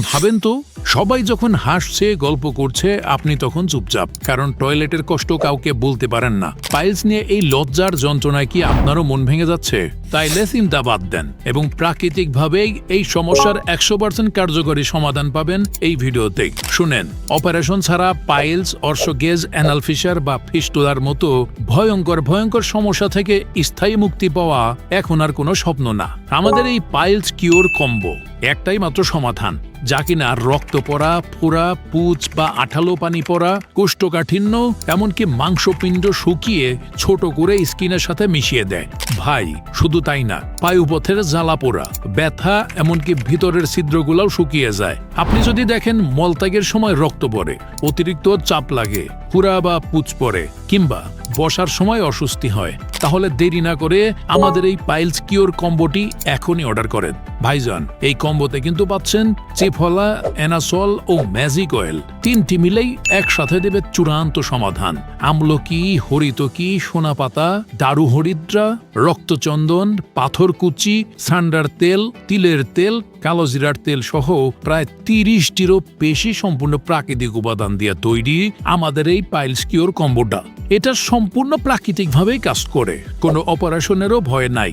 ভাবেন তো, সবাই যখন হাসছে গল্প করছে আপনি তখন চুপচাপ, কারণ টয়লেটের কষ্ট কাউকে বলতে পারেন না। পাইলস নিয়ে এই লজ্জার যন্ত্রণায় কি আপনারও মন ভেঙে যাচ্ছে? তাইলে চিন্তা বাদ দেন এবং প্রাকৃতিকভাবেই এই সমস্যার 100% কার্যকরী সমাধান পাবেন এই ভিডিওতে। শুনেন, অপারেশন ছাড়া পাইলস, অর্শগেজ, অ্যানাল ফিশার বা ফিস্টুলার মতো ভয়ঙ্কর সমস্যা থেকে স্থায়ী মুক্তি পাওয়া এখন আর কোনো স্বপ্ন না। আমাদের এই পাইলস কিওর কম্বো একটাই মাত্র সমাধান, যা কিনা রক্ত পড়া, ফোড়া, পুঁজ বা আঠালো পানি পড়া, কোষ্ঠকাঠিন্য, এমনকি মাংসপিণ্ড শুকিয়ে ছোট করে স্কিনের সাথে মিশিয়ে দেয়। ভাই, শুধু তাই না, পায়ুপথের জ্বালা পোড়া, ব্যথা, এমনকি ভিতরের ছিদ্রগুলোও শুকিয়ে যায়। আপনি যদি দেখেন মলত্যাগের সময় রক্ত পড়ে, অতিরিক্ত চাপ লাগে, পুরা বা পুঁজ পড়ে, কিংবা বসার সময় অস্বস্তি হয়, তাহলে দেরি না করে আমাদের এই পাইলস কিওর কম্বোটি এখনই অর্ডার করেন। ভাইজান, এই কম্বোতে কিন্তু পাচ্ছেন চিফলা, এনাসল ও ম্যাজিক অয়েল, তিনটি মিলেই একসাথে দেবে চূড়ান্ত সমাধান। আমলকি, হরিতকি, সোনাপাতা, দারু হরিদ্রা, রক্তচন্দন, পাথরকুচি, সান্ডার তেল, তিলের তেল, কালোজিরার তেল সহ প্রায় 30টিরও বেশি সম্পূর্ণ প্রাকৃতিক উপাদান দিয়ে তৈরি আমাদের এই পাইলস কিওর কম্বোটা। এটা সম্পূর্ণ প্রাকৃতিকভাবেই কাজ করে, কোনো অপারেশনেরও ভয় নাই।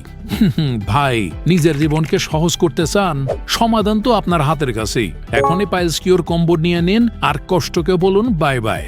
ভাই, নিজের জীবনকে সহজ করতে চান? সমাধান তো আপনার হাতের কাছেই। এখনই পাইলস কিওর কম্বো নিয়ে নিন আর কষ্টকে বলুন বাই বাই।